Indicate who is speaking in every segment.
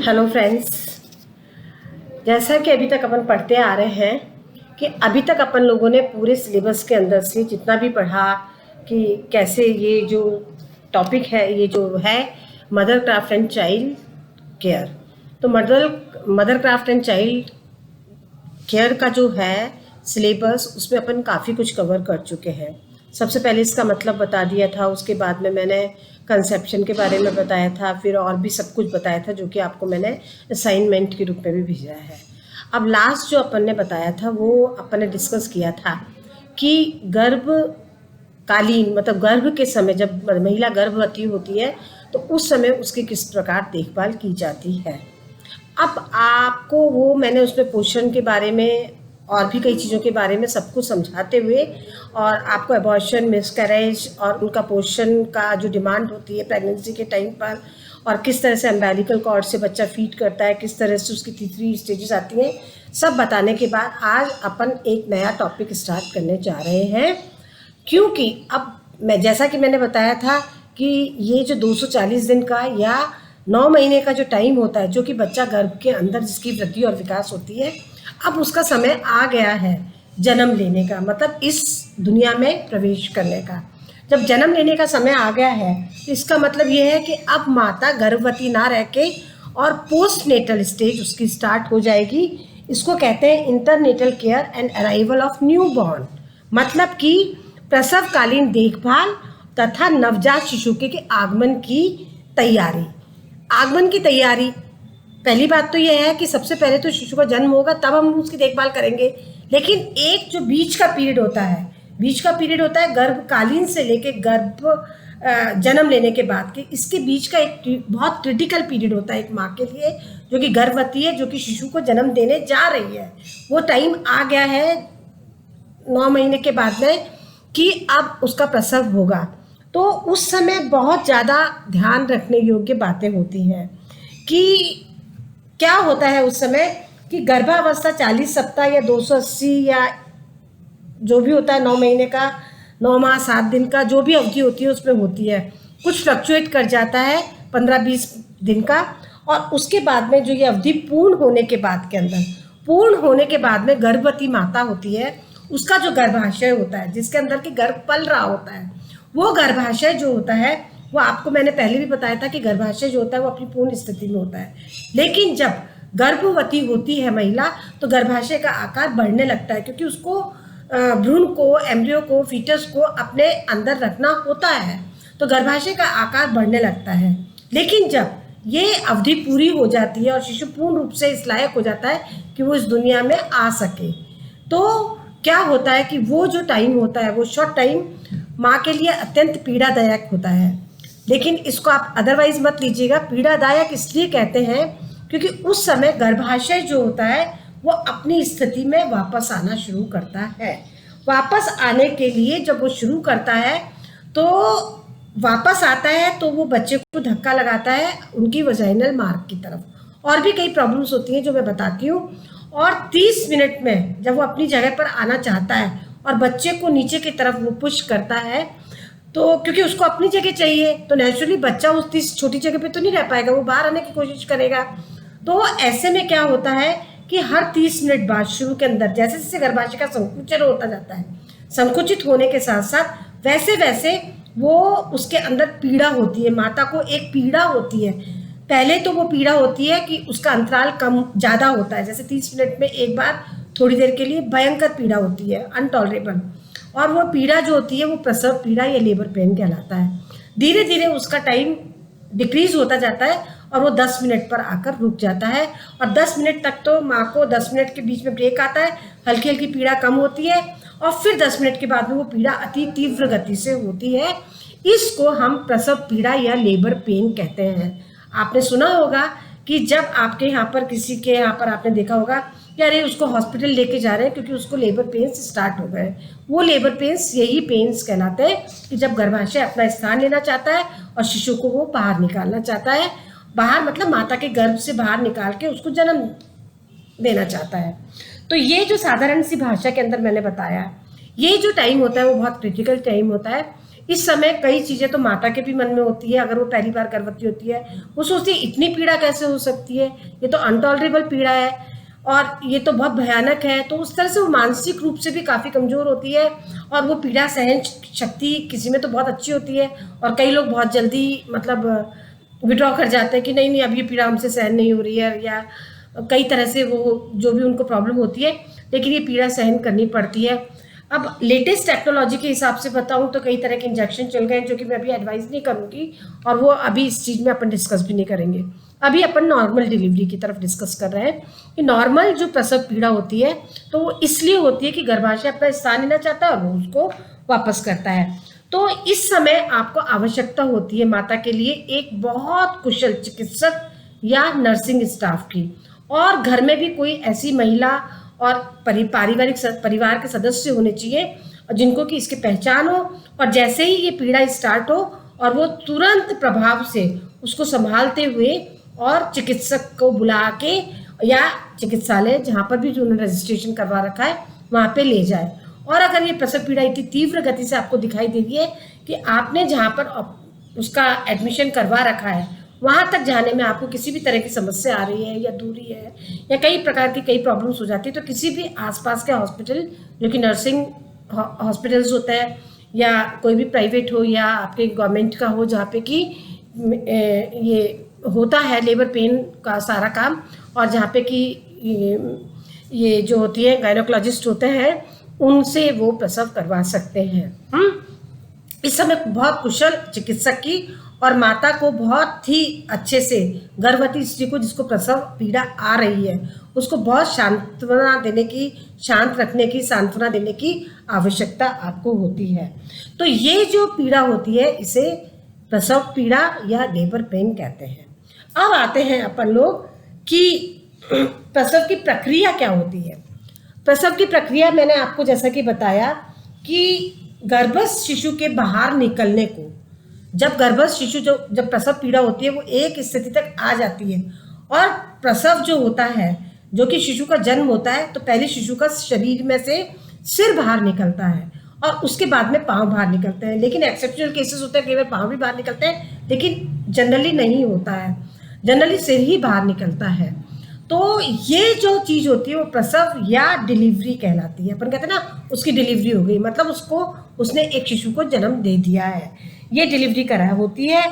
Speaker 1: Hello friends. जैसा कि अभी तक अपन पढ़ते आ रहे हैं कि अभी तक अपन लोगों ने पूरे सिलेबस के अंदर से जितना भी पढ़ा कि कैसे ये जो टॉपिक है ये जो है mothercraft and child care. तो mothercraft and child care का जो है सिलेबस उसमें अपन काफ़ी कुछ कवर कर चुके हैं। सबसे पहले इसका मतलब बता दिया था, उसके बाद में मैंने कंसेप्शन के बारे में बताया था, फिर और भी सब कुछ बताया था जो कि आपको मैंने असाइनमेंट के रूप में भी भेजा है। अब लास्ट जो अपन ने बताया था वो अपन ने डिस्कस किया था कि गर्भकालीन मतलब गर्भ के समय जब महिला गर्भवती होती है तो उस समय उसकी किस प्रकार देखभाल की जाती है। अब आपको वो मैंने उसमें पोषण के बारे में और भी कई चीज़ों के बारे में सब कुछ समझाते हुए और आपको एबॉर्शन, मिसकैरेज और उनका पोषण का जो डिमांड होती है प्रेगनेंसी के टाइम पर और किस तरह से अम्बिलिकल कॉर्ड से बच्चा फीड करता है, किस तरह से उसकी तीसरी स्टेजेस आती हैं, सब बताने के बाद आज अपन एक नया टॉपिक स्टार्ट करने जा रहे हैं। क्योंकि अब मैं जैसा कि मैंने बताया था कि ये जो 240 दिन का या 9 महीने का जो टाइम होता है जो कि बच्चा गर्भ के अंदर जिसकी वृद्धि और विकास होती है, अब उसका समय आ गया है जन्म लेने का, मतलब इस दुनिया में प्रवेश करने का। जब जन्म लेने का समय आ गया है तो इसका मतलब ये है कि अब माता गर्भवती ना रह के और पोस्ट नेटल स्टेज उसकी स्टार्ट हो जाएगी। इसको कहते हैं intranatal care and arrival of new born, मतलब कि प्रसवकालीन देखभाल तथा नवजात शिशु के आगमन की तैयारी। आगमन की तैयारी, पहली बात तो यह है कि सबसे पहले तो शिशु का जन्म होगा तब हम उसकी देखभाल करेंगे, लेकिन एक जो बीच का पीरियड होता है गर्भकालीन से लेके जन्म लेने के बाद के, इसके बीच का एक बहुत क्रिटिकल पीरियड होता है एक माँ के लिए जो कि गर्भवती है, जो कि शिशु को जन्म देने जा रही है। वो टाइम आ गया है 9 महीने के बाद में कि अब उसका प्रसव होगा। तो उस समय बहुत ज़्यादा ध्यान रखने योग्य बातें होती हैं कि क्या होता है उस समय कि गर्भावस्था 40 सप्ताह या 280 या जो भी होता है 9 महीने का, 9 माह 7 दिन का जो भी अवधि होती है उसमें होती है। कुछ फ्लक्चुएट कर जाता है 15-20 दिन का, और उसके बाद में जो ये अवधि पूर्ण होने के बाद में गर्भवती माता होती है, उसका जो गर्भाशय होता है जिसके अंदर के गर्भ पल रहा होता है, वो गर्भाशय जो होता है वो आपको मैंने पहले भी बताया था कि गर्भाशय जो होता है वो अपनी पूर्ण स्थिति में होता है। लेकिन जब गर्भवती होती है महिला तो गर्भाशय का आकार बढ़ने लगता है, क्योंकि उसको भ्रूण को, एम्ब्रियो को, फीटस को अपने अंदर रखना होता है, तो गर्भाशय का आकार बढ़ने लगता है। लेकिन जब ये अवधि पूरी हो जाती है और शिशु पूर्ण रूप से इस लायक हो जाता है कि वो इस दुनिया में आ सके, तो क्या होता है कि वो जो टाइम होता है वो शॉर्ट टाइम माँ के लिए अत्यंत पीड़ादायक होता है। लेकिन इसको आप अदरवाइज मत लीजिएगा। पीड़ादायक इसलिए कहते हैं क्योंकि उस समय गर्भाशय जो होता है वो अपनी स्थिति में वापस आना शुरू करता है। वापस आने के लिए जब वो शुरू करता है तो वापस आता है तो वो बच्चे को धक्का लगाता है उनकी वजाइनल मार्ग की तरफ। और भी कई प्रॉब्लम्स होती हैं जो मैं बताती हूँ। और 30 मिनट में जब वो अपनी जगह पर आना चाहता है और बच्चे को नीचे की तरफ वो पुश करता है, तो क्योंकि उसको अपनी जगह चाहिए तो नेचुरली बच्चा उस छोटी जगह पे तो नहीं रह पाएगा, वो बाहर आने की कोशिश करेगा। तो ऐसे में क्या होता है कि हर 30 मिनट बाद शुरू के अंदर जैसे जैसे गर्भाशय का संकुचन होता जाता है, संकुचित होने के साथ साथ वैसे वैसे वो उसके अंदर पीड़ा होती है, माता को एक पीड़ा होती है। पहले तो वो पीड़ा होती है कि उसका अंतराल कम ज़्यादा होता है, जैसे 30 मिनट में एक बार थोड़ी देर के लिए भयंकर पीड़ा होती है, अनटॉलरेबल, और वो पीड़ा जो होती है वो प्रसव पीड़ा या लेबर पेन कहलाता है। धीरे धीरे उसका टाइम डिक्रीज होता जाता है और वो 10 मिनट पर आकर रुक जाता है, और 10 मिनट तक तो माँ को 10 मिनट के बीच में ब्रेक आता है, हल्की हल्की पीड़ा कम होती है, और फिर 10 मिनट के बाद में वो पीड़ा अति तीव्र गति से होती है। इसको हम प्रसव पीड़ा या लेबर पेन कहते हैं। आपने सुना होगा कि जब आपके यहाँ पर किसी के यहाँ पर आपने देखा होगा कि अरे उसको हॉस्पिटल लेके जा रहे हैं क्योंकि उसको लेबर पेन्स स्टार्ट हो गए। वो लेबर पेन्स यही पेन्स कहलाते हैं कि जब गर्भाशय अपना स्थान लेना चाहता है और शिशु को वो बाहर निकालना चाहता है, बाहर मतलब माता के गर्भ से बाहर निकाल के उसको जन्म देना चाहता है। तो ये जो साधारण सी भाषा के अंदर मैंने बताया, ये जो टाइम होता है वो बहुत क्रिटिकल टाइम होता है। इस समय कई चीज़ें तो माता के भी मन में होती है, अगर वो पहली बार गर्भवती होती है, वो सोचती है इतनी पीड़ा कैसे हो सकती है, ये तो अनटॉलरेबल पीड़ा है और ये तो बहुत भयानक है। तो उस तरह से वो मानसिक रूप से भी काफ़ी कमज़ोर होती है और वो पीड़ा सहन शक्ति किसी में तो बहुत अच्छी होती है और कई लोग बहुत जल्दी मतलब विड्रॉ कर जाते हैं कि नहीं नहीं अब ये पीड़ा हमसे सहन नहीं हो रही है, या कई तरह से वो जो भी उनको प्रॉब्लम होती है, लेकिन ये पीड़ा सहन करनी पड़ती है। अब लेटेस्ट टेक्नोलॉजी के हिसाब से बताऊं तो कई तरह के इंजेक्शन चल गए हैं जो कि मैं अभी एडवाइस नहीं करूंगी और वो अभी इस चीज़ में अपन डिस्कस भी नहीं करेंगे। अभी अपन नॉर्मल डिलीवरी की तरफ डिस्कस कर रहे हैं कि नॉर्मल जो प्रसव पीड़ा होती है तो वो इसलिए होती है कि गर्भाशय अपना स्थान लेना चाहता है और वो उसको वापस करता है। तो इस समय आपको आवश्यकता होती है माता के लिए एक बहुत कुशल चिकित्सक या नर्सिंग स्टाफ की, और घर में भी कोई ऐसी महिला और पारिवारिक परिवार के सदस्य होने चाहिए जिनको कि इसकी पहचान हो और जैसे ही ये पीड़ा स्टार्ट हो और वो तुरंत प्रभाव से उसको संभालते हुए और चिकित्सक को बुला के या चिकित्सालय जहाँ पर भी जो उन्होंने रजिस्ट्रेशन करवा रखा है वहाँ पे ले जाए। और अगर ये प्रसव पीड़ा इतनी तीव्र गति से आपको दिखाई दे रही है कि आपने जहाँ पर उसका एडमिशन करवा रखा है वहाँ तक जाने में आपको किसी भी तरह की समस्या आ रही है या दूरी है या कई प्रकार की कई प्रॉब्लम्स हो जाती है, तो किसी भी आसपास के हॉस्पिटल जो कि नर्सिंग हॉस्पिटल्स होते हैं या कोई भी प्राइवेट हो या आपके गवर्नमेंट का हो जहाँ पे कि ये होता है लेबर पेन का सारा काम, और जहाँ पे कि ये जो होती है गायनोकोलॉजिस्ट होते हैं उनसे वो प्रसव करवा सकते हैं। इस समय बहुत कुशल चिकित्सक की और माता को बहुत ही अच्छे से गर्भवती स्त्री को जिसको प्रसव पीड़ा आ रही है उसको बहुत सांत्वना देने की, शांत रखने की, सांत्वना देने की आवश्यकता आपको होती है। तो ये जो पीड़ा होती है इसे प्रसव पीड़ा या लेबर पेन कहते हैं। अब आते हैं अपन लोग कि प्रसव की प्रक्रिया क्या होती है। प्रसव की प्रक्रिया मैंने आपको जैसा कि बताया कि गर्भस्थ शिशु के बाहर निकलने को, जब गर्भस्थ शिशु जब प्रसव पीड़ा होती है वो एक स्थिति तक आ जाती है और प्रसव जो होता है जो कि शिशु का जन्म होता है तो पहले शिशु का शरीर में से सिर बाहर निकलता है और उसके बाद में पाँव बाहर निकलते हैं। लेकिन एक्सेप्शनल केसेस होते हैं, कई बार पाँव भी बाहर निकलते हैं, लेकिन जनरली नहीं होता है, जनरली सिर ही बाहर निकलता है। तो ये जो चीज़ होती है वो प्रसव या डिलीवरी कहलाती है। अपन कहते हैं ना उसकी डिलीवरी हो गई, मतलब उसने एक शिशु को जन्म दे दिया है, ये डिलीवरी करा होती है।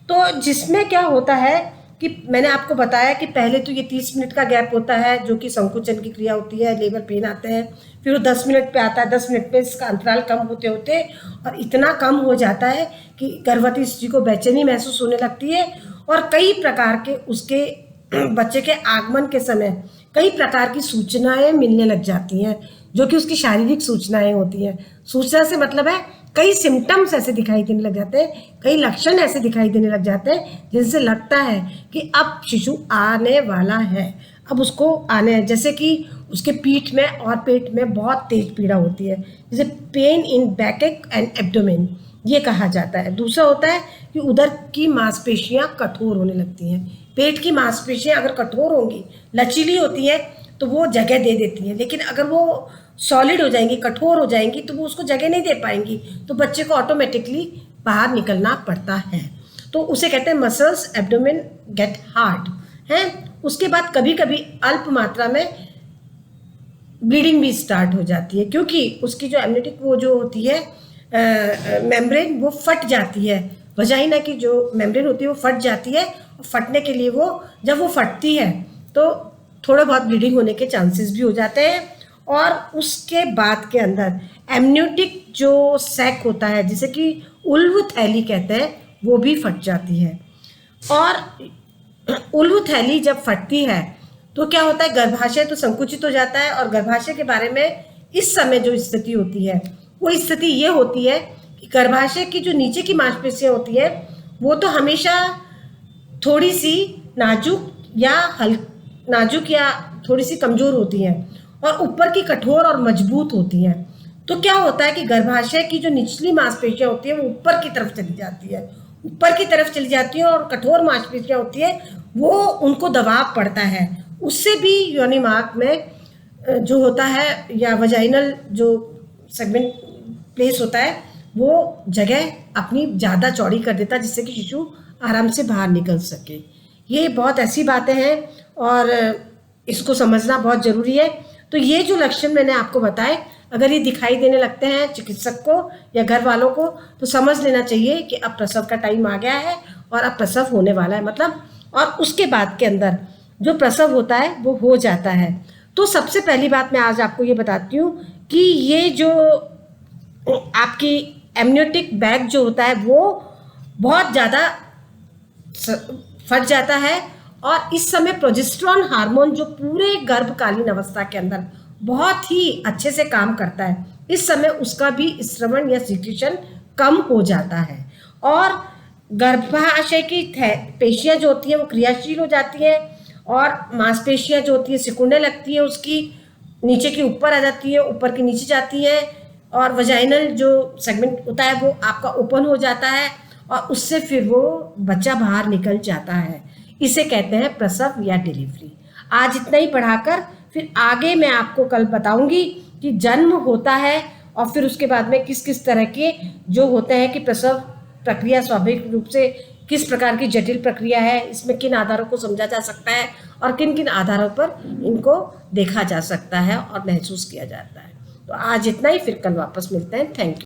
Speaker 1: तो जिसमें क्या होता है कि मैंने आपको बताया कि पहले तो ये 30 मिनट का गैप होता है जो कि संकुचन की क्रिया होती है, लेबर पेन आते हैं, फिर वो 10 मिनट पे आता है, 10 मिनट पे इसका अंतराल कम होते होते और इतना कम हो जाता है कि गर्भवती स्त्री को बेचैनी महसूस होने लगती है और कई प्रकार के उसके बच्चे के आगमन के समय कई प्रकार की सूचनाएं मिलने लग जाती हैं जो कि उसकी शारीरिक सूचनाएं होती हैं। सूचना से मतलब है कई सिम्टम्स ऐसे दिखाई देने लग जाते हैं, कई लक्षण ऐसे दिखाई देने लग जाते हैं जिनसे लगता है कि अब शिशु आने वाला है, अब उसको आने है। जैसे कि उसके पीठ में और पेट में बहुत तेज पीड़ा होती है, जैसे pain in back and abdomen ये कहा जाता है। दूसरा होता है कि उदर की मांसपेशियां कठोर होने लगती हैं। पेट की मांसपेशियां अगर कठोर होंगी, लचीली होती है तो वो जगह दे देती हैं, लेकिन अगर वो सॉलिड हो जाएंगी, कठोर हो जाएंगी तो वो उसको जगह नहीं दे पाएंगी, तो बच्चे को ऑटोमेटिकली बाहर निकलना पड़ता है। तो उसे कहते हैं मसल्स एब्डोमेन गेट हार्ड है। उसके बाद कभी कभी अल्प मात्रा में ब्लीडिंग भी स्टार्ट हो जाती है क्योंकि उसकी जो एमनिटिक वो जो होती है मेम्ब्रेन वो फट जाती है, वजाइना की जो मेम्ब्रेन होती है वो फट जाती है। फटने के लिए जब वो फटती है तो थोड़ा बहुत ब्लीडिंग होने के चांसेस भी हो जाते हैं और उसके बाद के अंदर एमनियोटिक जो सैक होता है जिसे कि उल्व थैली कहते हैं वो भी फट जाती है। और उल्व थैली जब फटती है तो क्या होता है, गर्भाशय तो संकुचित हो जाता है और गर्भाशय के बारे में इस समय जो स्थिति होती है वो स्थिति ये होती है कि गर्भाशय की जो नीचे की मांसपेशियां होती है वो तो हमेशा थोड़ी सी नाजुक या थोड़ी सी कमज़ोर होती हैं और ऊपर की कठोर और मजबूत होती हैं। तो क्या होता है कि गर्भाशय की जो निचली मांसपेशियां होती है वो ऊपर की तरफ चली जाती है और कठोर मांसपेशियां होती है वो उनको दबाव पड़ता है, उससे भी योनि मार्ग में जो होता है या वजाइनल जो सेगमेंट प्लेस होता है वो जगह अपनी ज़्यादा चौड़ी कर देता है, जिससे कि शिशु आराम से बाहर निकल सके। ये बहुत ऐसी बातें हैं और इसको समझना बहुत ज़रूरी है। तो ये जो लक्षण मैंने आपको बताए, अगर ये दिखाई देने लगते हैं चिकित्सक को या घर वालों को, तो समझ लेना चाहिए कि अब प्रसव का टाइम आ गया है और अब प्रसव होने वाला है, मतलब। और उसके बाद के अंदर जो प्रसव होता है वो हो जाता है। तो सबसे पहली बात मैं आज आपको ये बताती हूँ कि ये जो आपकी एमनियोटिक बैग जो होता है वो बहुत ज़्यादा फट जाता है, और इस समय प्रोजेस्टेरॉन हार्मोन जो पूरे गर्भकालीन अवस्था के अंदर बहुत ही अच्छे से काम करता है, इस समय उसका भी स्रवण या सीक्रेशन कम हो जाता है, और गर्भाशय की पेशियां जो होती हैं वो क्रियाशील हो जाती हैं, और मांसपेशियां जो होती हैं सिकुड़ने लगती हैं, उसकी नीचे की ऊपर आ जाती है, ऊपर की नीचे जाती है, और वजाइनल जो सेगमेंट होता है वो आपका ओपन हो जाता है, और उससे फिर वो बच्चा बाहर निकल जाता है। इसे कहते हैं प्रसव या डिलीवरी। आज इतना ही पढ़ाकर फिर आगे मैं आपको कल बताऊंगी कि जन्म होता है और फिर उसके बाद में किस किस तरह के जो होते हैं कि प्रसव प्रक्रिया स्वाभाविक रूप से किस प्रकार की जटिल प्रक्रिया है, इसमें किन आधारों को समझा जा सकता है और किन किन आधारों पर इनको देखा जा सकता है और महसूस किया जाता है। तो आज इतना ही, फिर कल वापस मिलते हैं। Thank you.